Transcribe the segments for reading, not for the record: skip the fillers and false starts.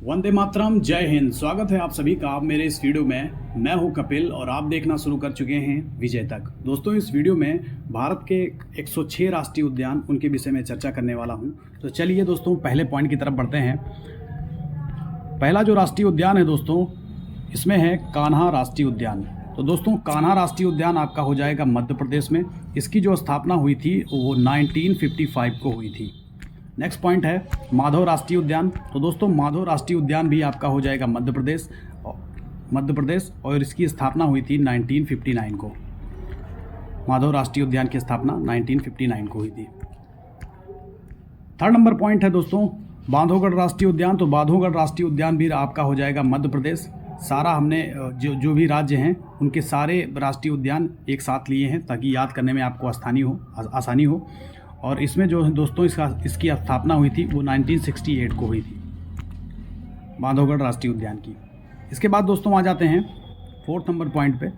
वंदे मातरम, जय हिंद। स्वागत है आप सभी का आप मेरे इस वीडियो में। मैं हूं कपिल और आप देखना शुरू कर चुके हैं विजय तक। दोस्तों, इस वीडियो में भारत के 106 राष्ट्रीय उद्यान उनके विषय में चर्चा करने वाला हूं। तो चलिए दोस्तों, पहले पॉइंट की तरफ बढ़ते हैं। पहला जो राष्ट्रीय उद्यान है दोस्तों, इसमें है कान्हा राष्ट्रीय उद्यान। तो दोस्तों, कान्हा राष्ट्रीय उद्यान आपका हो जाएगा मध्य प्रदेश में। इसकी जो स्थापना हुई थी वो 1955 को हुई थी। नेक्स्ट पॉइंट है माधव राष्ट्रीय उद्यान। तो दोस्तों, माधव राष्ट्रीय उद्यान भी आपका हो जाएगा मध्य प्रदेश और इसकी स्थापना हुई थी 1959 को। माधव राष्ट्रीय उद्यान की स्थापना 1959 को हुई थी। थर्ड नंबर पॉइंट है दोस्तों बांधवगढ़ राष्ट्रीय उद्यान। तो बांधवगढ़ राष्ट्रीय उद्यान भी आपका हो जाएगा मध्य प्रदेश। सारा हमने जो भी राज्य हैं उनके सारे राष्ट्रीय उद्यान एक साथ लिए हैं ताकि याद करने में आपको आसानी हो। और इसमें जो है दोस्तों इसकी स्थापना हुई थी वो 1968 को हुई थी, बांधवगढ़ राष्ट्रीय उद्यान की। इसके बाद दोस्तों आ जाते हैं फोर्थ नंबर पॉइंट पे,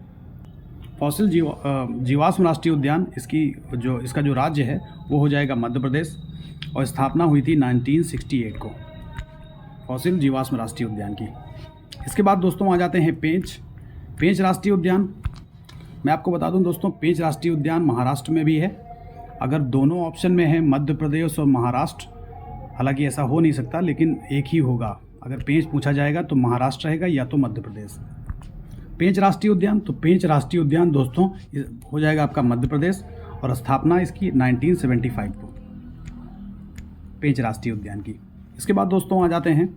फॉसिल जीवाश्म राष्ट्रीय उद्यान। इसका जो राज्य है वो हो जाएगा मध्य प्रदेश और स्थापना हुई थी 1968 को, फॉसिल जीवाश्म राष्ट्रीय उद्यान की। इसके बाद दोस्तों आ जाते हैं पेंच राष्ट्रीय उद्यान। मैं आपको बता दूं दोस्तों, पेंच राष्ट्रीय उद्यान महाराष्ट्र में भी है। अगर दोनों ऑप्शन में है मध्य प्रदेश और महाराष्ट्र, हालांकि ऐसा हो नहीं सकता लेकिन एक ही होगा। अगर पेंच पूछा जाएगा तो महाराष्ट्र रहेगा या तो मध्य प्रदेश। पेंच राष्ट्रीय उद्यान, तो पेंच राष्ट्रीय उद्यान दोस्तों हो जाएगा आपका मध्य प्रदेश और स्थापना इसकी 1975 को, पेंच राष्ट्रीय उद्यान की। इसके बाद दोस्तों आ जाते हैं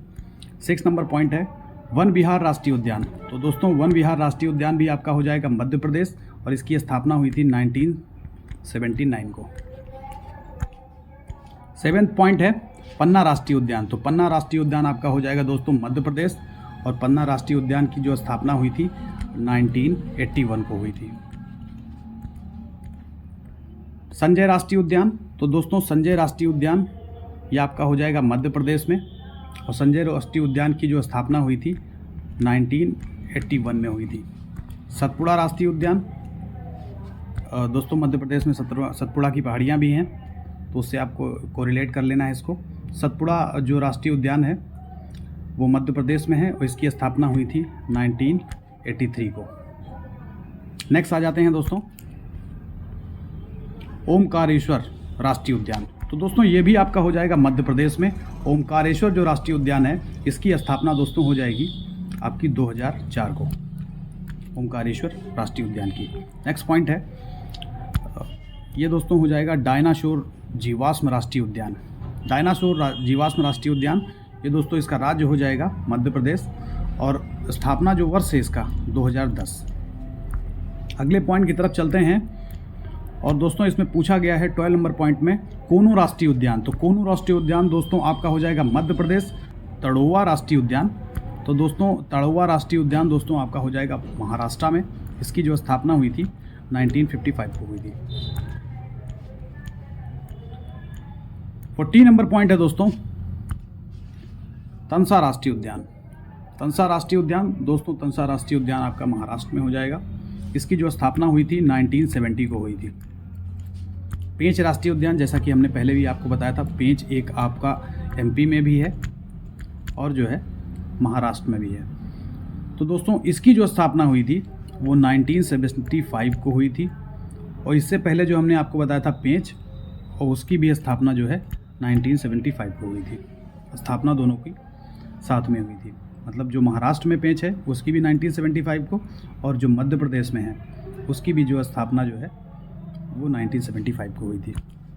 6 नंबर पॉइंट है वन विहार राष्ट्रीय उद्यान। तो दोस्तों, वन विहार राष्ट्रीय उद्यान भी आपका हो जाएगा मध्य प्रदेश और इसकी स्थापना हुई थी 1979 को। 7th पॉइंट है पन्ना राष्ट्रीय उद्यान। तो पन्ना राष्ट्रीय उद्यान आपका हो जाएगा दोस्तों मध्य प्रदेश और पन्ना राष्ट्रीय उद्यान की जो स्थापना हुई थी 1981 को हुई थी। संजय राष्ट्रीय उद्यान। तो दोस्तों, संजय राष्ट्रीय उद्यान ये आपका हो जाएगा मध्य प्रदेश में और संजय राष्ट्रीय उद्यान की जो स्थापना हुई थी 1981 में हुई थी। सतपुड़ा राष्ट्रीय उद्यान, दोस्तों मध्य प्रदेश में सतपुड़ा की पहाड़ियाँ भी हैं, तो उससे आपको कोरिलेट कर लेना है इसको। सतपुड़ा जो राष्ट्रीय उद्यान है वो मध्य प्रदेश में है और इसकी स्थापना हुई थी 1983 को। नेक्स्ट आ जाते हैं दोस्तों ओमकारेश्वर राष्ट्रीय उद्यान। तो दोस्तों, ये भी आपका हो जाएगा मध्य प्रदेश में। ओमकारेश्वर जो राष्ट्रीय उद्यान है इसकी स्थापना दोस्तों हो जाएगी आपकी 2004 को, ओमकारेश्वर राष्ट्रीय उद्यान की। नेक्स्ट पॉइंट है ये दोस्तों हो जाएगा डायनासोर जीवाश्म राष्ट्रीय उद्यान। डायनासोर जीवाश्म राष्ट्रीय उद्यान ये दोस्तों इसका राज्य हो जाएगा मध्य प्रदेश और स्थापना जो वर्ष है इसका 2010। अगले पॉइंट की तरफ चलते हैं और दोस्तों इसमें पूछा गया है 12 नंबर पॉइंट में कोनू राष्ट्रीय उद्यान। तो कोनू राष्ट्रीय उद्यान दोस्तों आपका हो जाएगा मध्य प्रदेश। तड़ोवा राष्ट्रीय उद्यान, तो दोस्तों तड़ोवा राष्ट्रीय उद्यान दोस्तों आपका हो जाएगा महाराष्ट्र में। इसकी जो स्थापना हुई थी 1955 को हुई थी। 14 नंबर पॉइंट है दोस्तों तंसा राष्ट्रीय उद्यान। तंसा राष्ट्रीय उद्यान दोस्तों, तंसा राष्ट्रीय उद्यान आपका महाराष्ट्र में हो जाएगा। इसकी जो स्थापना हुई थी 1970 को हुई थी। पेंच राष्ट्रीय उद्यान, जैसा कि हमने पहले भी आपको बताया था, पेंच एक आपका MP में भी है और जो है महाराष्ट्र में भी है। तो दोस्तों इसकी जो स्थापना हुई थी वो 1975 को हुई थी और इससे पहले जो हमने आपको बताया था पेंच, और उसकी भी स्थापना जो है 1975 को हुई थी। स्थापना दोनों की साथ में हुई थी, मतलब जो महाराष्ट्र में पेंच है उसकी भी 1975 को और जो मध्य प्रदेश में है उसकी भी जो स्थापना जो है वो 1975 को हुई थी।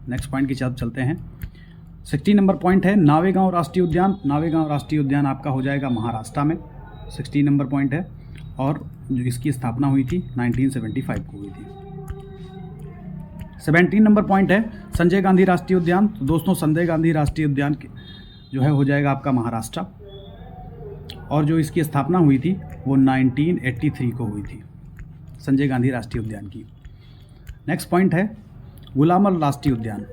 नेक्स्ट पॉइंट की तरफ चलते हैं। 16 नंबर पॉइंट है नावेगांव राष्ट्रीय उद्यान। नावेगांव राष्ट्रीय उद्यान आपका हो जाएगा महाराष्ट्र में। 16 नंबर पॉइंट है और जो इसकी स्थापना हुई थी 1975 को हुई थी। 17 नंबर पॉइंट है संजय गांधी राष्ट्रीय उद्यान। तो दोस्तों, संजय गांधी राष्ट्रीय उद्यान जो है हो जाएगा आपका महाराष्ट्र और जो इसकी स्थापना हुई थी वो 1983 को हुई थी, संजय गांधी राष्ट्रीय उद्यान की। नेक्स्ट पॉइंट है गुलामल राष्ट्रीय उद्यान।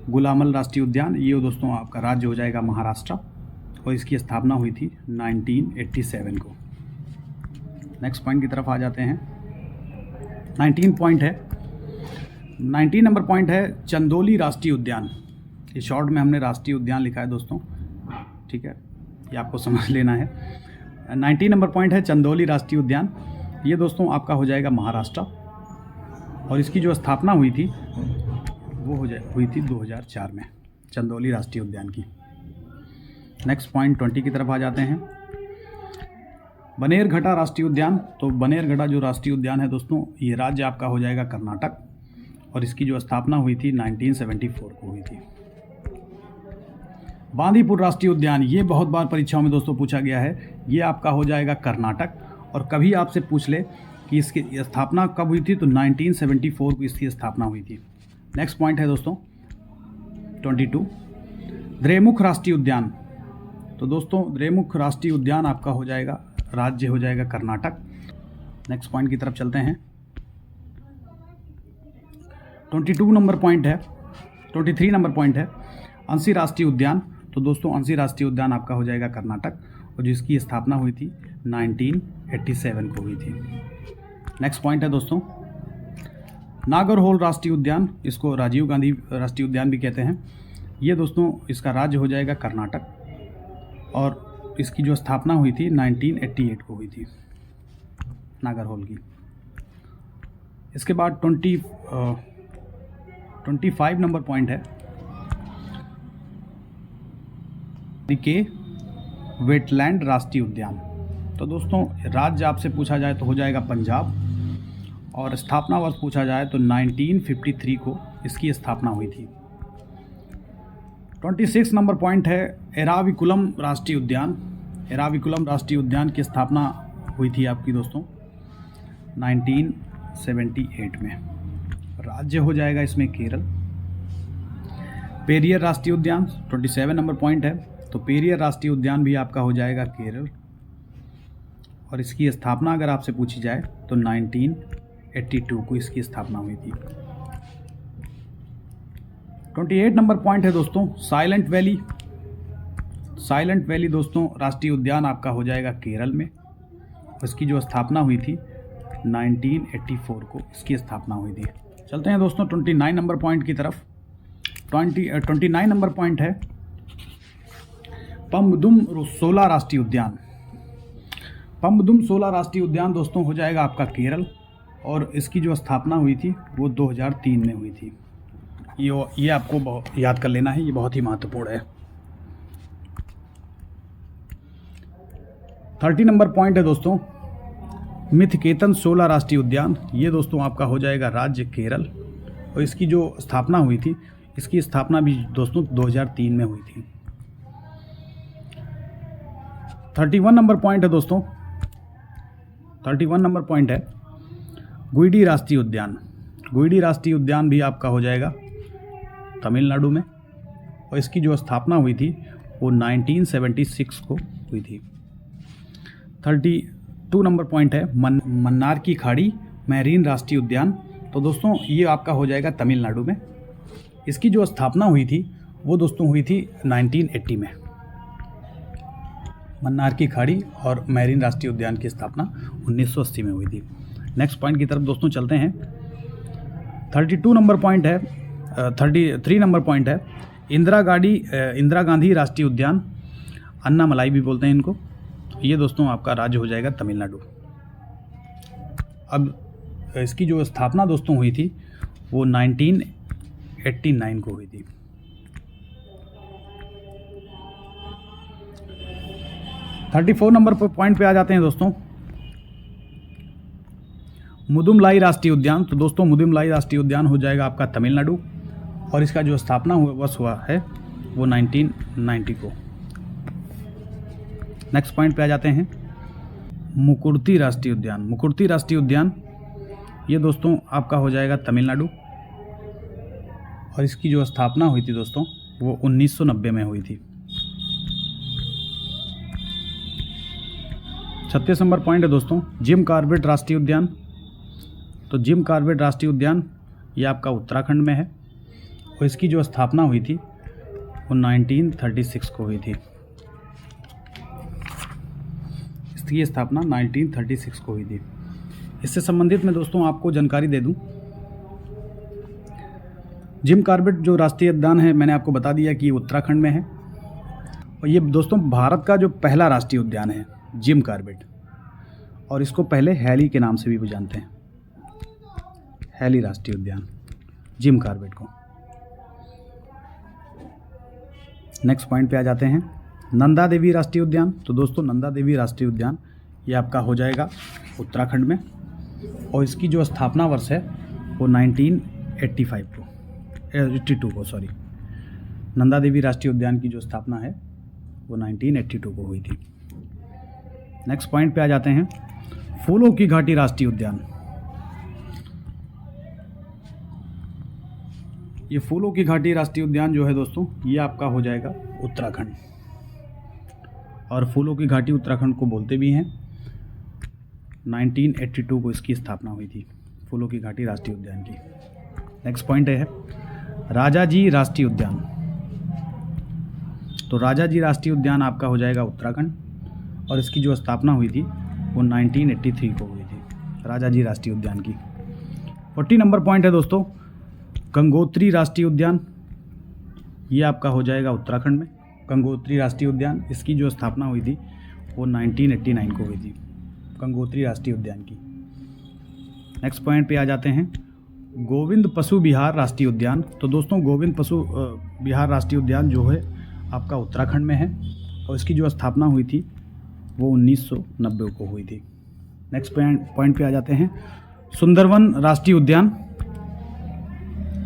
गुलामल राष्ट्रीय उद्यान ये दोस्तों आपका राज्य हो जाएगा महाराष्ट्र और इसकी स्थापना हुई थी 1987 को। नेक्स्ट पॉइंट की तरफ आ जाते हैं। 19 पॉइंट है 19 नंबर पॉइंट है चंदौली राष्ट्रीय उद्यान। ये शॉर्ट में हमने राष्ट्रीय उद्यान लिखा है दोस्तों। ठीक है, ये आपको समझ लेना है। 19 नंबर पॉइंट है चंदौली राष्ट्रीय उद्यान। ये दोस्तों आपका हो जाएगा महाराष्ट्र, और इसकी जो स्थापना हुई थी वो हुई थी 2004 में, चंदौली राष्ट्रीय उद्यान की। नेक्स्ट पॉइंट 20 की तरफ आ जाते हैं। बनेरघट्टा राष्ट्रीय उद्यान। तो बनेरघट्टा जो राष्ट्रीय उद्यान है दोस्तों, ये राज्य आपका हो जाएगा कर्नाटक, और इसकी जो स्थापना हुई थी 1974 को हुई थी। बांदीपुर राष्ट्रीय उद्यान, ये बहुत बार परीक्षाओं में दोस्तों पूछा गया है। ये आपका हो जाएगा कर्नाटक, और कभी आपसे पूछ ले कि इसकी स्थापना कब हुई थी, तो 1974 को इसकी स्थापना हुई थी। नेक्स्ट पॉइंट है दोस्तों 22 द्रेमुख राष्ट्रीय उद्यान। तो दोस्तों द्रेमुख राष्ट्रीय उद्यान आपका हो जाएगा, राज्य हो जाएगा कर्नाटक। नेक्स्ट पॉइंट की तरफ चलते हैं। 22 नंबर पॉइंट है, 23 नंबर पॉइंट है अंशी राष्ट्रीय उद्यान। तो दोस्तों अंशी राष्ट्रीय उद्यान आपका हो जाएगा कर्नाटक, और जिसकी स्थापना हुई थी 1987 को हुई थी। नेक्स्ट पॉइंट है दोस्तों नागरहोल राष्ट्रीय उद्यान, इसको राजीव गांधी राष्ट्रीय उद्यान भी कहते हैं। ये दोस्तों इसका राज्य हो जाएगा कर्नाटक, और इसकी जो स्थापना हुई थी 1988 को हुई थी नागरहोल की। इसके बाद 25 नंबर पॉइंट है के वेटलैंड राष्ट्रीय उद्यान। तो दोस्तों राज्य आपसे पूछा जाए तो हो जाएगा पंजाब, और स्थापना वर्ष पूछा जाए तो 1953 को इसकी स्थापना हुई थी। 26 नंबर पॉइंट है एराविकुलम राष्ट्रीय उद्यान। एराविकुलम राष्ट्रीय उद्यान की स्थापना हुई थी आपकी दोस्तों 1978 में। राज्य हो जाएगा इसमें केरल। पेरियर राष्ट्रीय उद्यान 27 नंबर पॉइंट है, तो पेरियर राष्ट्रीय उद्यान भी आपका हो जाएगा केरल, और इसकी स्थापना अगर आपसे पूछी जाए तो 1982 को इसकी स्थापना हुई थी। 28 नंबर पॉइंट है दोस्तों साइलेंट वैली। साइलेंट वैली दोस्तों राष्ट्रीय उद्यान आपका हो जाएगा केरल में, इसकी जो स्थापना हुई थी 1984 को इसकी स्थापना हुई थी। चलते हैं दोस्तों 29 नंबर पॉइंट की तरफ। 29 नंबर पॉइंट है पम्बदुम 16 राष्ट्रीय उद्यान। पम्बदुम 16 राष्ट्रीय उद्यान दोस्तों हो जाएगा आपका केरल, और इसकी जो स्थापना हुई थी वो 2003 में हुई थी। ये आपको याद कर लेना है, ये बहुत ही महत्वपूर्ण है। 30 नंबर पॉइंट है दोस्तों मिथकेतन 16 राष्ट्रीय उद्यान। ये दोस्तों आपका हो जाएगा राज्य केरल, और इसकी जो स्थापना हुई थी, इसकी स्थापना भी दोस्तों 2003 में हुई थी। 31 नंबर पॉइंट है दोस्तों 31 नंबर पॉइंट है गुइडी राष्ट्रीय उद्यान। गुइडी राष्ट्रीय उद्यान भी आपका हो जाएगा तमिलनाडु में, और इसकी जो स्थापना हुई थी वो 1976 को हुई थी। 32 नंबर पॉइंट है मन्नार की खाड़ी मैरीन राष्ट्रीय उद्यान। तो दोस्तों ये आपका हो जाएगा तमिलनाडु में, इसकी जो स्थापना हुई थी वो दोस्तों हुई थी 1980 में। मन्नार की खाड़ी और मैरीन राष्ट्रीय उद्यान की स्थापना 1980 में हुई थी। नेक्स्ट पॉइंट की तरफ दोस्तों चलते हैं। 32 नंबर पॉइंट है 33 नंबर पॉइंट है इंदिरा गांधी राष्ट्रीय उद्यान, अन्नामलाई भी बोलते हैं इनको। ये दोस्तों आपका राज्य हो जाएगा तमिलनाडु। अब इसकी जो स्थापना दोस्तों हुई थी वो 1989 को हुई थी। 34 नंबर पॉइंट पे आ जाते हैं दोस्तों मुदुमलाई राष्ट्रीय उद्यान। तो दोस्तों मुदुमलाई राष्ट्रीय उद्यान हो जाएगा आपका तमिलनाडु, और इसका जो स्थापना वर्ष हुआ है वो 1990 को। नेक्स्ट पॉइंट पे आ जाते हैं मुकुर्ती राष्ट्रीय उद्यान। मुकुर्ती राष्ट्रीय उद्यान ये दोस्तों आपका हो जाएगा तमिलनाडु, और इसकी जो स्थापना हुई थी दोस्तों वो 1990 में हुई थी। 36 नंबर पॉइंट है दोस्तों जिम कॉर्बेट राष्ट्रीय उद्यान। तो जिम कॉर्बेट राष्ट्रीय उद्यान ये आपका उत्तराखंड में है, और इसकी जो स्थापना हुई थी वो 1936 को हुई थी। इसकी स्थापना 1936 को हुई थी। इससे संबंधित मैं दोस्तों आपको जानकारी दे दूं, जिम कॉर्बेट जो राष्ट्रीय उद्यान है मैंने आपको बता दिया कि उत्तराखंड में है, और ये दोस्तों भारत का जो पहला राष्ट्रीय उद्यान है जिम कॉर्बेट, और इसको पहले हैली के नाम से भी जानते हैं, हैली राष्ट्रीय उद्यान, जिम कॉर्बेट को। नेक्स्ट पॉइंट पे आ जाते हैं, नंदा देवी राष्ट्रीय उद्यान। तो दोस्तों नंदा देवी राष्ट्रीय उद्यान ये आपका हो जाएगा उत्तराखंड में, और इसकी जो स्थापना वर्ष है वो 1982 को सॉरी, नंदा देवी राष्ट्रीय उद्यान की जो स्थापना है वो 1982 को हुई थी। नेक्स्ट पॉइंट पे आ जाते हैं, फूलों की घाटी राष्ट्रीय उद्यान। ये फूलों की घाटी राष्ट्रीय उद्यान जो है दोस्तों ये आपका हो जाएगा उत्तराखंड, और फूलों की घाटी उत्तराखंड को बोलते भी हैं। 1982 को इसकी स्थापना हुई थी, फूलों की घाटी राष्ट्रीय उद्यान की। नेक्स्ट पॉइंट है राजाजी राष्ट्रीय उद्यान। तो राजाजी राष्ट्रीय उद्यान आपका हो जाएगा उत्तराखंड, और इसकी जो स्थापना हुई थी वो 1983 को हुई थी, राजाजी राष्ट्रीय उद्यान की। 40 नंबर पॉइंट है दोस्तों गंगोत्री राष्ट्रीय उद्यान। ये आपका हो जाएगा उत्तराखंड में, गंगोत्री राष्ट्रीय उद्यान, इसकी जो स्थापना हुई थी वो 1989 को हुई थी, गंगोत्री राष्ट्रीय उद्यान की। नेक्स्ट पॉइंट पे आ जाते हैं, गोविंद पशु विहार राष्ट्रीय उद्यान। तो दोस्तों गोविंद पशु विहार राष्ट्रीय उद्यान जो है आपका उत्तराखंड में है, और इसकी जो स्थापना हुई थी वो 1990 को हुई थी। नेक्स्ट पॉइंट पे आ जाते हैं, सुंदरवन राष्ट्रीय उद्यान।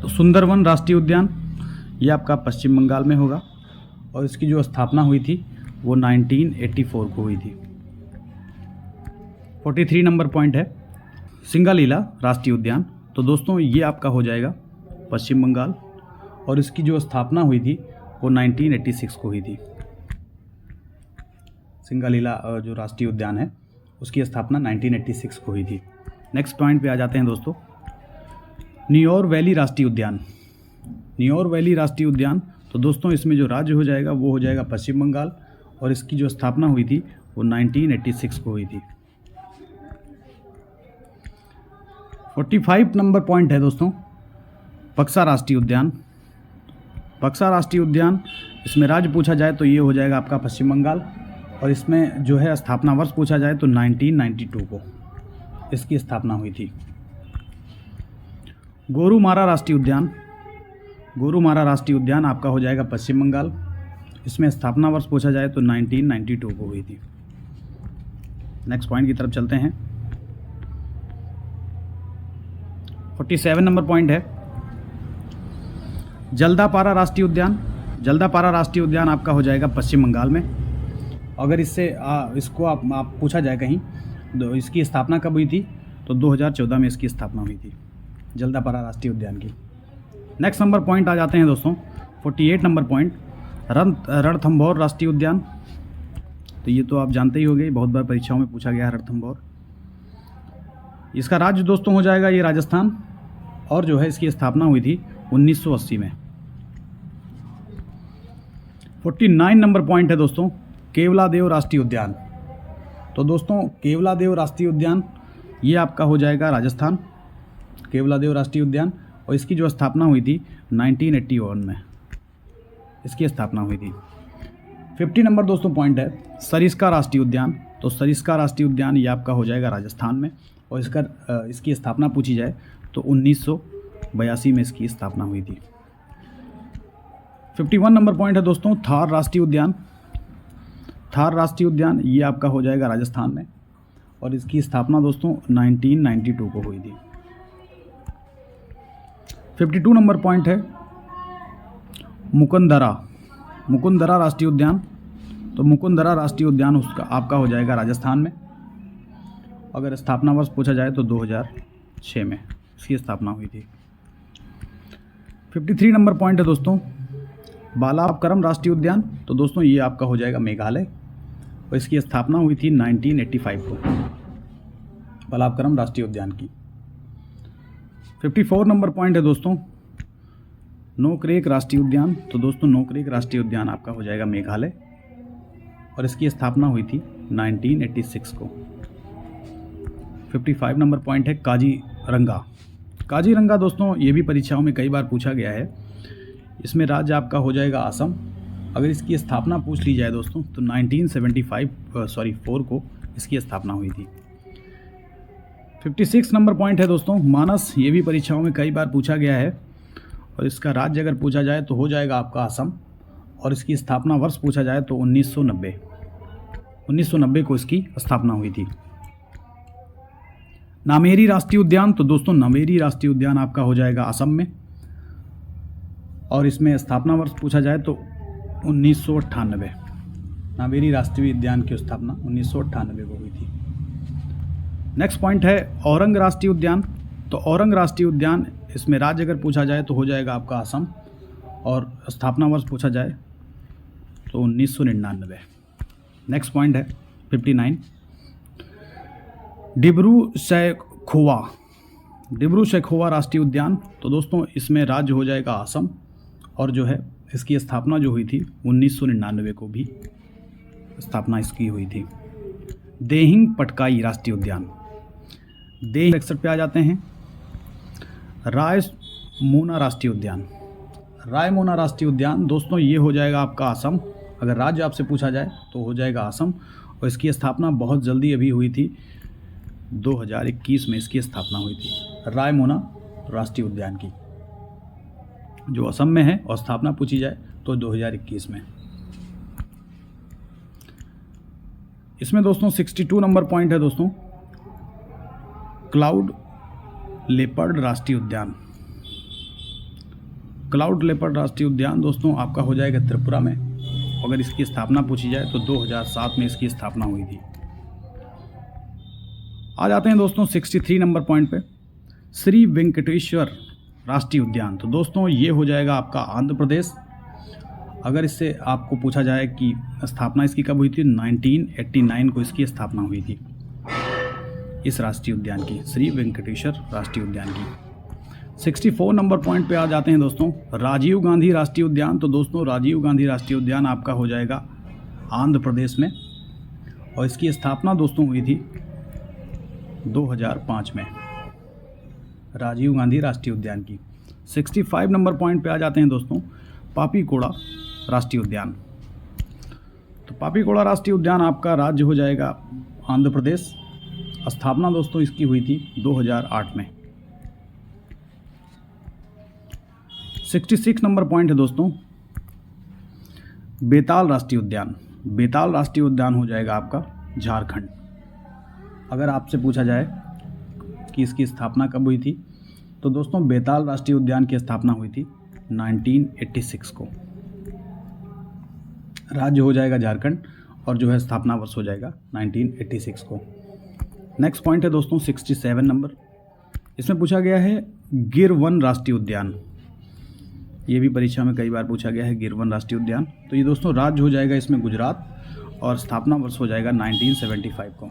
तो सुंदरवन राष्ट्रीय उद्यान ये आपका पश्चिम बंगाल में होगा, और इसकी जो स्थापना हुई थी वो 1984 को हुई थी। 43 नंबर पॉइंट है सिंगालीला राष्ट्रीय उद्यान। तो दोस्तों ये आपका हो जाएगा पश्चिम बंगाल, और इसकी जो स्थापना हुई थी वो 1986 को हुई थी। सिंगालीला जो राष्ट्रीय उद्यान है उसकी स्थापना 1986 को हुई थी। नेक्स्ट पॉइंट पे आ जाते हैं दोस्तों, न्योर वैली राष्ट्रीय उद्यान। न्योर वैली राष्ट्रीय उद्यान, तो दोस्तों इसमें जो राज्य हो जाएगा वो हो जाएगा पश्चिम बंगाल, और इसकी जो स्थापना हुई थी वो 1986 को हुई थी। 45 नंबर पॉइंट है दोस्तों बक्सा राष्ट्रीय उद्यान। बक्सा राष्ट्रीय उद्यान, इसमें राज्य पूछा जाए तो ये हो जाएगा आपका पश्चिम बंगाल, और इसमें जो है स्थापना वर्ष पूछा जाए तो 1992 को इसकी स्थापना हुई थी। गोरुमारा राष्ट्रीय उद्यान। गोरुमारा राष्ट्रीय उद्यान आपका हो जाएगा पश्चिम बंगाल, इसमें स्थापना वर्ष पूछा जाए तो 1992 को हुई थी। नेक्स्ट पॉइंट की तरफ चलते हैं, 47 नंबर पॉइंट है जल्दापारा राष्ट्रीय उद्यान। जल्दापारा राष्ट्रीय उद्यान आपका हो जाएगा पश्चिम बंगाल में। अगर इसको आप पूछा जाए कहीं तो इसकी स्थापना कब हुई थी, तो 2014 में इसकी स्थापना हुई थी, जल्दापारा राष्ट्रीय उद्यान की। नेक्स्ट नंबर पॉइंट आ जाते हैं दोस्तों 48 नंबर पॉइंट रणथंभौर राष्ट्रीय उद्यान। तो ये तो आप जानते ही होंगे, बहुत बार परीक्षाओं में पूछा गया है रणथंभौर। इसका राज्य दोस्तों हो जाएगा ये राजस्थान, और जो है इसकी स्थापना हुई थी 1980 में। 49 नंबर पॉइंट है दोस्तों केवलादेव राष्ट्रीय उद्यान। तो दोस्तों केवलादेव राष्ट्रीय उद्यान ये आपका हो जाएगा राजस्थान, केवलादेव राष्ट्रीय उद्यान, और इसकी जो स्थापना हुई थी 1981 में इसकी स्थापना हुई थी। 50 नंबर दोस्तों पॉइंट है सरिस्का राष्ट्रीय उद्यान। तो सरिस्का राष्ट्रीय उद्यान ये आपका हो जाएगा राजस्थान में, और इसकी स्थापना पूछी जाए तो 1982 में इसकी स्थापना हुई थी। 51 नंबर पॉइंट है दोस्तों थार राष्ट्रीय उद्यान। थार राष्ट्रीय उद्यान ये आपका हो जाएगा राजस्थान में, और इसकी स्थापना दोस्तों 1992 को हुई थी। 52 नंबर पॉइंट है मुकुंदरा राष्ट्रीय उद्यान। तो मुकुंदरा राष्ट्रीय उद्यान उसका आपका हो जाएगा राजस्थान में, अगर स्थापना वर्ष पूछा जाए तो 2006 में इसकी स्थापना हुई थी। 53 नंबर पॉइंट है दोस्तों बालाबकरम राष्ट्रीय उद्यान। तो दोस्तों ये आपका हो जाएगा मेघालय, और इसकी स्थापना हुई थी 1985 को, बालाबकरम राष्ट्रीय उद्यान की। 54 नंबर पॉइंट है दोस्तों नोकरेक राष्ट्रीय उद्यान। तो दोस्तों नोकरेक राष्ट्रीय उद्यान आपका हो जाएगा मेघालय, और इसकी स्थापना हुई थी 1986 को। 55 नंबर पॉइंट है काजीरंगा। दोस्तों ये भी परीक्षाओं में कई बार पूछा गया है। इसमें राज्य आपका हो जाएगा असम, अगर इसकी स्थापना पूछ ली जाए दोस्तों तो 4 को इसकी स्थापना हुई थी। 56 नंबर पॉइंट है दोस्तों मानस। ये भी परीक्षाओं में कई बार पूछा गया है और इसका राज्य अगर पूछा जाए तो हो जाएगा आपका असम, और इसकी स्थापना वर्ष पूछा जाए तो 1990 को इसकी स्थापना हुई थी। नामेरी राष्ट्रीय उद्यान, तो दोस्तों नामेरी राष्ट्रीय उद्यान आपका हो जाएगा असम में, और इसमें स्थापना वर्ष पूछा जाए तो 1998। नामेरी राष्ट्रीय उद्यान की स्थापना 1998 को हुई थी। नेक्स्ट पॉइंट है औरंग राष्ट्रीय उद्यान। तो औरंग राष्ट्रीय उद्यान, इसमें राज्य अगर पूछा जाए तो हो जाएगा आपका असम, और स्थापना वर्ष पूछा जाए तो 1999। नेक्स्ट पॉइंट है 59 डिब्रू सैखोवा राष्ट्रीय उद्यान। तो दोस्तों इसमें राज्य हो जाएगा असम, और जो है इसकी स्थापना जो हुई थी 1999 को भी स्थापना इसकी हुई थी। देहिंग पटकाई राष्ट्रीय उद्यान, देहिंग 61 पे आ जाते हैं। रायमोना राष्ट्रीय उद्यान, रायमोना राष्ट्रीय उद्यान दोस्तों ये हो जाएगा आपका असम। अगर राज्य आपसे पूछा जाए तो हो जाएगा असम, और इसकी स्थापना बहुत जल्दी अभी हुई थी, 2021 में इसकी स्थापना हुई थी रायमोना राष्ट्रीय उद्यान की, जो असम में है, और स्थापना पूछी जाए तो 2021 में। इसमें दोस्तों 62 नंबर पॉइंट है दोस्तों क्लाउड लेपर्ड राष्ट्रीय उद्यान। क्लाउड लेपर्ड राष्ट्रीय उद्यान दोस्तों आपका हो जाएगा त्रिपुरा में। अगर इसकी स्थापना पूछी जाए तो 2007 में इसकी स्थापना हुई थी। आ जाते हैं दोस्तों 63 नंबर पॉइंट पे, श्री वेंकटेश्वर राष्ट्रीय उद्यान। तो दोस्तों ये हो जाएगा आपका आंध्र प्रदेश। अगर इससे आपको पूछा जाए कि स्थापना इसकी कब हुई थी, 1989 को इसकी स्थापना हुई थी इस राष्ट्रीय उद्यान की, श्री वेंकटेश्वर राष्ट्रीय उद्यान की। 64 नंबर पॉइंट पे आ जाते हैं दोस्तों राजीव गांधी राष्ट्रीय उद्यान। तो दोस्तों राजीव गांधी राष्ट्रीय उद्यान आपका हो जाएगा आंध्र प्रदेश में, और इसकी स्थापना दोस्तों हुई थी 2005 में, राजीव गांधी राष्ट्रीय उद्यान की। 65 नंबर पॉइंट पे आ जाते हैं दोस्तों पापीकोड़ा राष्ट्रीय उद्यान। तो पापीकोड़ा राष्ट्रीय उद्यान आपका राज्य हो जाएगा आंध्र प्रदेश। स्थापना दोस्तों इसकी हुई थी 2008 में। 66 नंबर पॉइंट है दोस्तों बेताल राष्ट्रीय उद्यान। बेताल राष्ट्रीय उद्यान हो जाएगा आपका झारखंड। अगर आपसे पूछा जाए कि इसकी स्थापना कब हुई थी, तो दोस्तों बेताल राष्ट्रीय उद्यान की स्थापना हुई थी 1986 को। राज्य हो जाएगा झारखंड, और जो है स्थापना वर्ष हो जाएगा 1986 को। नेक्स्ट पॉइंट है दोस्तों 67 नंबर। इसमें पूछा गया है गिर वन राष्ट्रीय उद्यान। ये भी परीक्षा में कई बार पूछा गया है गिर वन राष्ट्रीय उद्यान। तो ये दोस्तों राज्य हो जाएगा इसमें गुजरात, और स्थापना वर्ष हो जाएगा 1975 को।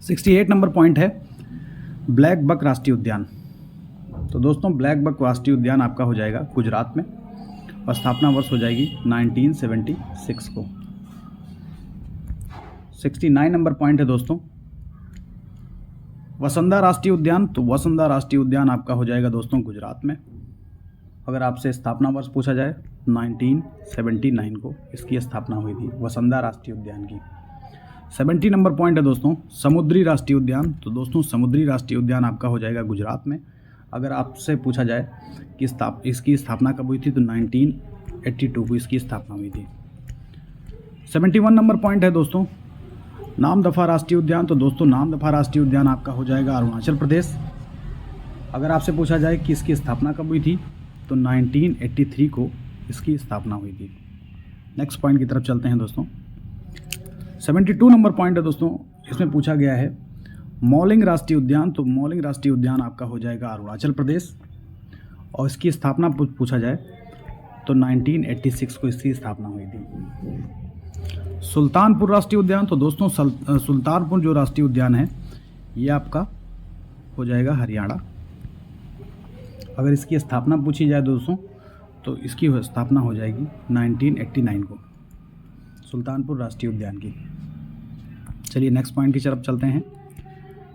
68 नंबर पॉइंट है ब्लैक बक राष्ट्रीय उद्यान। तो दोस्तों ब्लैक बक राष्ट्रीय उद्यान आपका हो जाएगा गुजरात में, और स्थापना वर्ष हो जाएगी 1976 को। 69 नंबर पॉइंट है दोस्तों वसंदा राष्ट्रीय उद्यान। तो वसंदा राष्ट्रीय उद्यान आपका हो जाएगा दोस्तों गुजरात में। अगर आपसे स्थापना वर्ष पूछा जाए 1979 को इसकी स्थापना हुई थी वसंदा राष्ट्रीय उद्यान की। 70 नंबर पॉइंट है दोस्तों समुद्री राष्ट्रीय उद्यान। तो दोस्तों समुद्री राष्ट्रीय उद्यान आपका हो जाएगा गुजरात में। अगर आपसे पूछा जाए कि इसकी स्थापना कब हुई थी, तो 1982 को इसकी स्थापना हुई थी। 71 नंबर पॉइंट है दोस्तों नामदफा राष्ट्रीय उद्यान। तो दोस्तों नामदफा राष्ट्रीय उद्यान आपका हो जाएगा अरुणाचल प्रदेश। अगर आपसे पूछा जाए कि इसकी स्थापना कब हुई थी, तो 1983 को इसकी स्थापना हुई थी। नेक्स्ट पॉइंट की तरफ चलते हैं दोस्तों। 72 नंबर पॉइंट है दोस्तों, इसमें पूछा गया है मौलिंग राष्ट्रीय उद्यान। तो मौलिंग राष्ट्रीय उद्यान आपका हो जाएगा अरुणाचल प्रदेश, और इसकी स्थापना पूछा जाए तो 1986 को इसकी स्थापना हुई थी। सुल्तानपुर राष्ट्रीय उद्यान। तो दोस्तों सुल्तानपुर जो राष्ट्रीय उद्यान है ये आपका हो जाएगा हरियाणा। अगर इसकी स्थापना पूछी जाए दोस्तों तो इसकी स्थापना हो जाएगी 1989 को सुल्तानपुर राष्ट्रीय उद्यान की। चलिए नेक्स्ट पॉइंट की तरफ चलते हैं।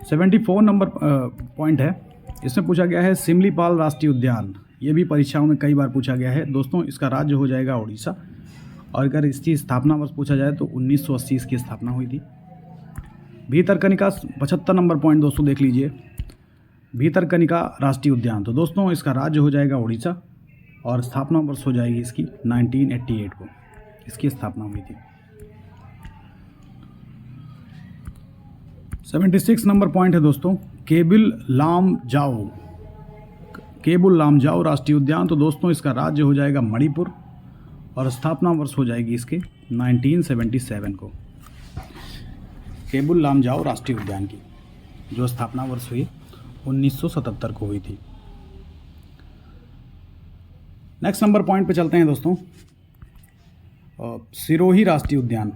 74 नंबर पॉइंट है, इसमें पूछा गया है सिमलीपाल राष्ट्रीय उद्यान। ये भी परीक्षाओं में कई बार पूछा गया है दोस्तों। इसका राज्य हो जाएगा उड़ीसा। और अगर इसकी स्थापना वर्ष पूछा जाए तो 1980 इसकी स्थापना हुई थी। भीतरकनिका 75 नंबर पॉइंट दोस्तों देख लीजिए। भीतरकनिका राष्ट्रीय उद्यान, तो दोस्तों इसका राज्य हो जाएगा उड़ीसा और स्थापना वर्ष हो जाएगी इसकी 1988 को इसकी स्थापना हुई थी। 76 नंबर पॉइंट है दोस्तों केबुल लामजाओ राष्ट्रीय उद्यान, तो दोस्तों इसका राज्य हो जाएगा मणिपुर और स्थापना वर्ष हो जाएगी इसके 1977 को। केबुल लामजाओ राष्ट्रीय उद्यान की जो स्थापना वर्ष हुई 1977 को हुई थी। नेक्स्ट नंबर पॉइंट पे चलते हैं दोस्तों। सिरोही राष्ट्रीय उद्यान।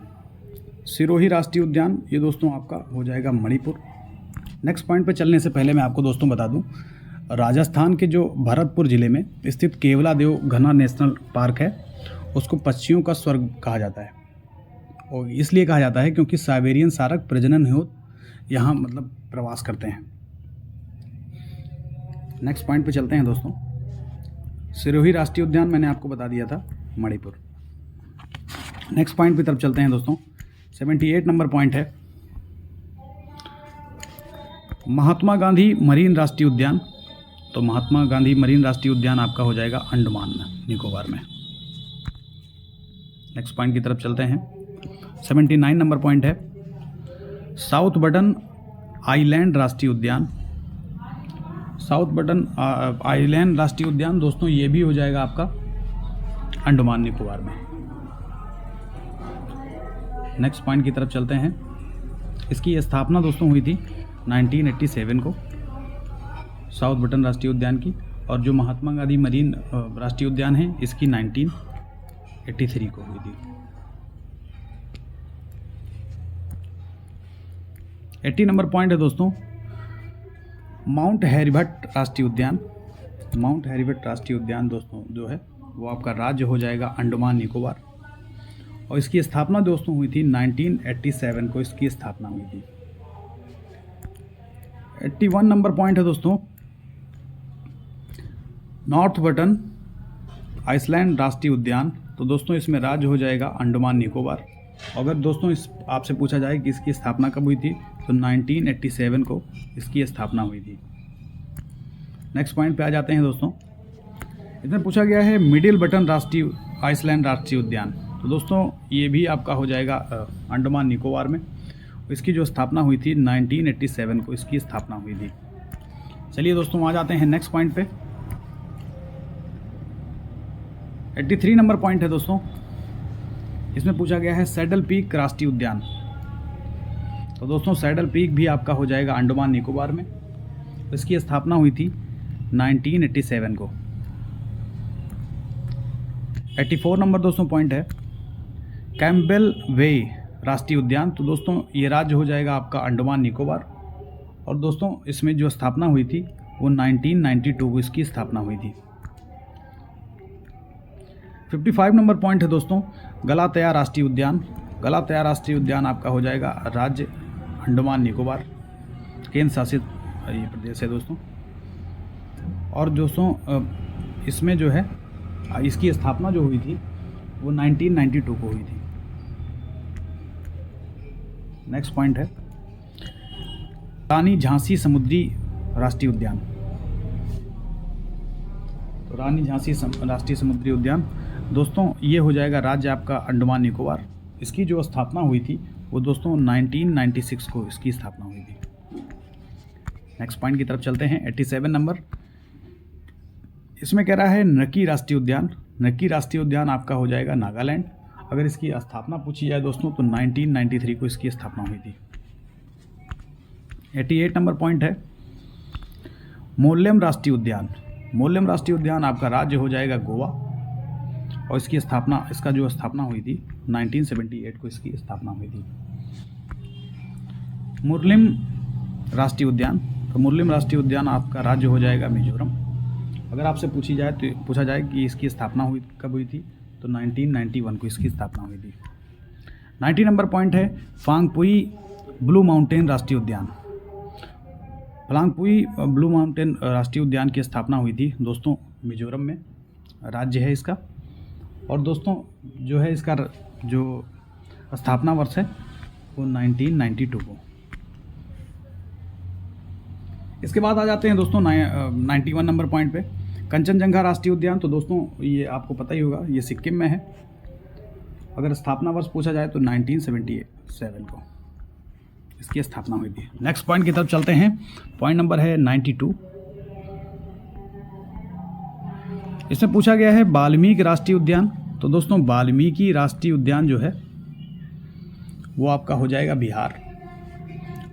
सिरोही राष्ट्रीय उद्यान ये दोस्तों आपका हो जाएगा मणिपुर। नेक्स्ट पॉइंट पे चलने से पहले मैं आपको दोस्तों बता दूं, राजस्थान के जो भरतपुर ज़िले में स्थित केवलादेव घना नेशनल पार्क है उसको पक्षियों का स्वर्ग कहा जाता है। और इसलिए कहा जाता है क्योंकि साइबेरियन सारक प्रजनन हेतु यहाँ मतलब प्रवास करते हैं। नेक्स्ट पॉइंट पे चलते हैं दोस्तों। सिरोही राष्ट्रीय उद्यान मैंने आपको बता दिया था मणिपुर। नेक्स्ट पॉइंट की तरफ चलते हैं दोस्तों। 78 नंबर पॉइंट है महात्मा गांधी मरीन राष्ट्रीय उद्यान। तो महात्मा गांधी मरीन राष्ट्रीय उद्यान आपका हो जाएगा अंडमान निकोबार में। नेक्स्ट पॉइंट की तरफ चलते हैं। 79 नंबर पॉइंट है साउथ बटन आइलैंड राष्ट्रीय उद्यान। साउथ बटन आइलैंड राष्ट्रीय उद्यान दोस्तों ये भी हो जाएगा आपका अंडमान निकोबार में। नेक्स्ट पॉइंट की तरफ चलते हैं। इसकी स्थापना दोस्तों हुई थी 1987 को साउथ बटन राष्ट्रीय उद्यान की, और जो महात्मा गांधी मरीन राष्ट्रीय उद्यान है इसकी 1983 को हुई थी। 80 नंबर पॉइंट है दोस्तों माउंट हैरिबट राष्ट्रीय उद्यान। माउंट हैरिबट राष्ट्रीय उद्यान दोस्तों जो है वो आपका राज्य हो जाएगा अंडमान निकोबार, और इसकी स्थापना दोस्तों हुई थी 1987 को इसकी स्थापना हुई थी। 81 नंबर पॉइंट है दोस्तों नॉर्थ बटन आइसलैंड राष्ट्रीय उद्यान। तो दोस्तों इसमें राज्य हो जाएगा अंडमान निकोबार। अगर दोस्तों इस आपसे पूछा जाए कि इसकी स्थापना कब हुई थी तो 1987 को इसकी स्थापना हुई थी। नेक्स्ट पॉइंट पे आ जाते हैं दोस्तों। इसमें पूछा गया है मिडिल बटन राष्ट्रीय आइसलैंड राष्ट्रीय उद्यान। तो दोस्तों ये भी आपका हो जाएगा अंडमान निकोबार में। इसकी जो स्थापना हुई थी 1987 को इसकी स्थापना हुई थी। चलिए दोस्तों आ जाते हैं नेक्स्ट पॉइंट पे। 83 नंबर पॉइंट है दोस्तों। इसमें पूछा गया है सैडल पीक राष्ट्रीय उद्यान। तो दोस्तों सैडल पीक भी आपका हो जाएगा अंडमान निकोबार में। इसकी स्थापना हुई थी 1987 को। 84 नंबर दोस्तों पॉइंट है कैम्पबेल वे राष्ट्रीय उद्यान। तो दोस्तों ये राज्य हो जाएगा आपका अंडमान निकोबार, और दोस्तों इसमें जो स्थापना हुई थी वो 1992 को इसकी स्थापना हुई थी। 55 नंबर पॉइंट है दोस्तों गलातया राष्ट्रीय उद्यान। गलातया राष्ट्रीय उद्यान आपका हो जाएगा राज्य अंडमान निकोबार, केंद्र शासित ये प्रदेश है दोस्तों। और दोस्तों इसमें जो है इसकी स्थापना जो हुई थी वो 1992 को हुई थी। नेक्स्ट पॉइंट है रानी झांसी समुद्री राष्ट्रीय उद्यान। तो रानी झांसी राष्ट्रीय समुद्री उद्यान दोस्तों ये हो जाएगा राज्य आपका अंडमान निकोबार। इसकी जो स्थापना हुई थी वो दोस्तों 1996 को इसकी स्थापना हुई थी। नेक्स्ट पॉइंट की तरफ चलते हैं। 87 नंबर इसमें कह रहा है नक्की राष्ट्रीय उद्यान। नक्की राष्ट्रीय उद्यान आपका हो जाएगा नागालैंड। अगर इसकी स्थापना पूछी जाए दोस्तों तो 1993 को इसकी स्थापना हुई थी। 88 नंबर पॉइंट है मोल्लेम राष्ट्रीय उद्यान। मोल्लेम राष्ट्रीय उद्यान आपका राज्य हो जाएगा गोवा, और इसका जो स्थापना हुई थी 1978 को इसकी स्थापना हुई थी। मुर्लिम राष्ट्रीय उद्यान। तो मुर्लिम राष्ट्रीय उद्यान आपका राज्य हो जाएगा मिजोरम। अगर आपसे पूछा जाए कि इसकी स्थापना कब हुई थी तो 1991 को इसकी स्थापना हुई थी। 90 नंबर पॉइंट है फांगपुई ब्लू माउंटेन राष्ट्रीय उद्यान। फांगपुई ब्लू माउंटेन राष्ट्रीय उद्यान की स्थापना हुई थी दोस्तों मिजोरम में राज्य है इसका। और दोस्तों जो है इसका जो स्थापना वर्ष है वो 1992 को। इसके बाद आ जाते हैं दोस्तों 91 नंबर पॉइंट पे, कंचनजंगा राष्ट्रीय उद्यान। तो दोस्तों ये आपको पता ही होगा, ये सिक्किम में है। अगर स्थापना वर्ष पूछा जाए तो 1977 को इसकी स्थापना हुई थी। नेक्स्ट पॉइंट की तरफ चलते हैं। पॉइंट नंबर है 92। इसमें पूछा गया है वाल्मीकि राष्ट्रीय उद्यान। तो दोस्तों वाल्मीकि राष्ट्रीय उद्यान जो है वो आपका हो जाएगा बिहार।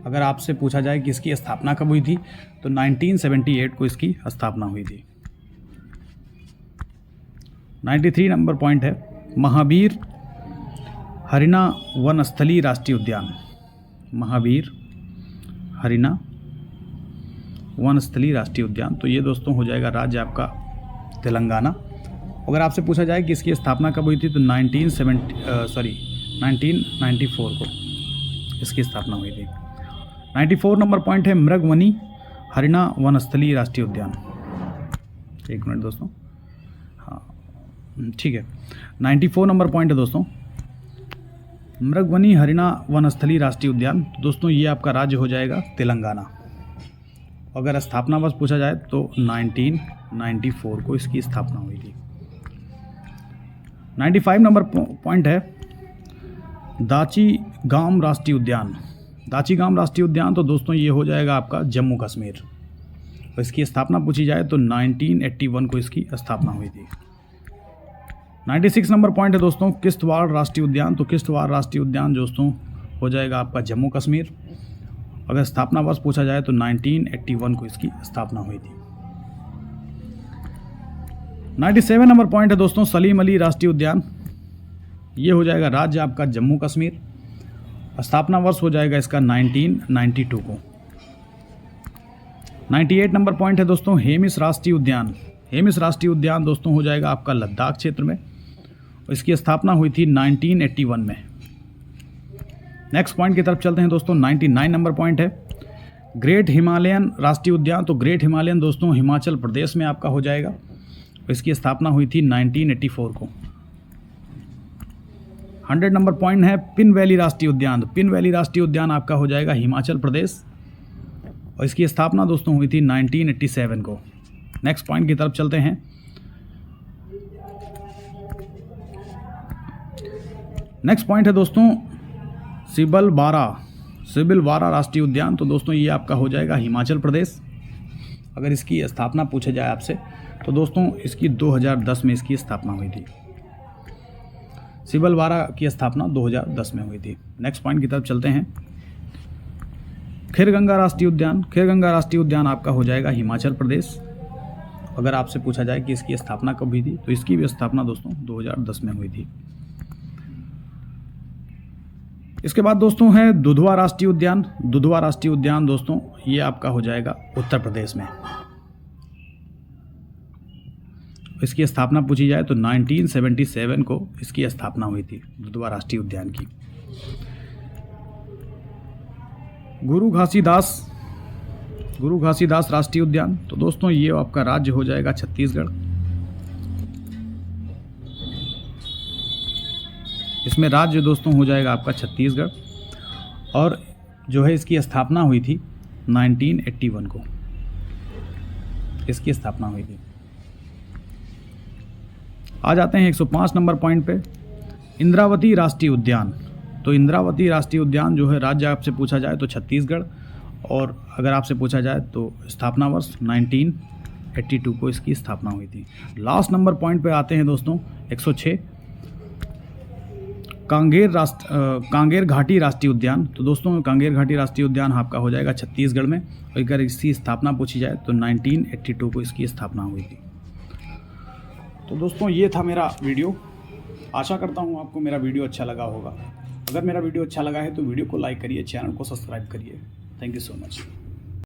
अगर आपसे पूछा जाए कि इसकी स्थापना कब हुई थी तो 1978 को इसकी स्थापना हुई थी। 93 नंबर पॉइंट है महावीर हरिना वनस्थली राष्ट्रीय उद्यान। महावीर हरिना वनस्थली राष्ट्रीय उद्यान। तो ये दोस्तों हो जाएगा राज्य आपका तेलंगाना। अगर आपसे पूछा जाए कि इसकी स्थापना कब हुई थी तो 1994 को इसकी स्थापना हुई थी। 94 नंबर पॉइंट है मृगवनी हरिना वनस्थली राष्ट्रीय उद्यान। एक मिनट दोस्तों, हाँ ठीक है। 94 नंबर पॉइंट है दोस्तों मृगवनी हरिना वनस्थली राष्ट्रीय उद्यान। तो दोस्तों ये आपका राज्य हो जाएगा तेलंगाना। अगर स्थापना वर्ष पूछा जाए तो 1994 को इसकी स्थापना हुई थी। 95 नंबर पॉइंट है दाचीगाम राष्ट्रीय उद्यान। दाचीगाम राष्ट्रीय उद्यान तो दोस्तों ये हो जाएगा आपका जम्मू कश्मीर। और इसकी स्थापना पूछी जाए तो 1981 को इसकी स्थापना हुई थी। 96 नंबर पॉइंट है दोस्तों किश्तवाड़ राष्ट्रीय उद्यान। तो किश्तवाड़ राष्ट्रीय उद्यान दोस्तों हो जाएगा आपका जम्मू कश्मीर। अगर स्थापना वर्ष पूछा जाए तो 1981 को इसकी स्थापना हुई थी। 97 नंबर पॉइंट है दोस्तों सलीम अली राष्ट्रीय उद्यान। ये हो जाएगा राज्य आपका जम्मू कश्मीर। स्थापना वर्ष हो जाएगा इसका 1992 को। 98 नंबर पॉइंट है दोस्तों हेमिस राष्ट्रीय उद्यान। हेमिस राष्ट्रीय उद्यान दोस्तों हो जाएगा आपका लद्दाख क्षेत्र में। इसकी स्थापना हुई थी 1981 में। नेक्स्ट पॉइंट की तरफ चलते हैं दोस्तों। 99 नंबर पॉइंट है ग्रेट हिमालयन राष्ट्रीय उद्यान। तो ग्रेट हिमालयन दोस्तों हिमाचल प्रदेश में आपका हो जाएगा। इसकी स्थापना हुई थी 1984 को। 100 नंबर पॉइंट है पिन वैली राष्ट्रीय उद्यान। तो पिन वैली राष्ट्रीय उद्यान आपका हो जाएगा हिमाचल प्रदेश। और इसकी स्थापना दोस्तों हुई थी 1987 को। नेक्स्ट पॉइंट की तरफ चलते हैं। नेक्स्ट पॉइंट है दोस्तों सिबिलवारा राष्ट्रीय उद्यान। तो दोस्तों ये आपका हो जाएगा हिमाचल प्रदेश। अगर इसकी स्थापना पूछे जाए आपसे तो दोस्तों इसकी 2010 में इसकी स्थापना हुई थी। सिबिलवारा की स्थापना 2010 में हुई थी। नेक्स्ट पॉइंट की तरफ चलते हैं। खीरगंगा राष्ट्रीय उद्यान। खीरगंगा राष्ट्रीय उद्यान आपका हो जाएगा हिमाचल प्रदेश। अगर आपसे पूछा जाए कि इसकी स्थापना कब हुई थी तो इसकी भी स्थापना दोस्तों 2010 में हुई थी। इसके बाद दोस्तों है दुधवा राष्ट्रीय उद्यान। दुधवा राष्ट्रीय उद्यान दोस्तों ये आपका हो जाएगा उत्तर प्रदेश में। इसकी स्थापना पूछी जाए तो 1977 को इसकी स्थापना हुई थी दुधवा राष्ट्रीय उद्यान की। गुरु घासीदास राष्ट्रीय उद्यान। तो दोस्तों ये आपका राज्य हो जाएगा छत्तीसगढ़। इसमें राज्य दोस्तों हो जाएगा आपका छत्तीसगढ़। और जो है इसकी स्थापना हुई थी 1981 को इसकी स्थापना हुई थी। आ जाते हैं 105 नंबर पॉइंट पे इंद्रावती राष्ट्रीय उद्यान। तो इंद्रावती राष्ट्रीय उद्यान जो है राज्य आपसे पूछा जाए तो छत्तीसगढ़। और अगर आपसे पूछा जाए तो स्थापना वर्ष 1982 को इसकी स्थापना हुई थी। लास्ट नंबर पॉइंट पे आते हैं दोस्तों 106 कांगेर घाटी राष्ट्रीय उद्यान। तो दोस्तों कांगेर घाटी राष्ट्रीय उद्यान आपका हो जाएगा छत्तीसगढ़ में। और अगर इसकी स्थापना पूछी जाए तो 1982 को इसकी स्थापना हुई थी। तो दोस्तों ये था मेरा वीडियो। आशा करता हूँ आपको मेरा वीडियो अच्छा लगा होगा। अगर मेरा वीडियो अच्छा लगा है तो वीडियो को लाइक करिए, चैनल को सब्सक्राइब करिए। Thank you so much.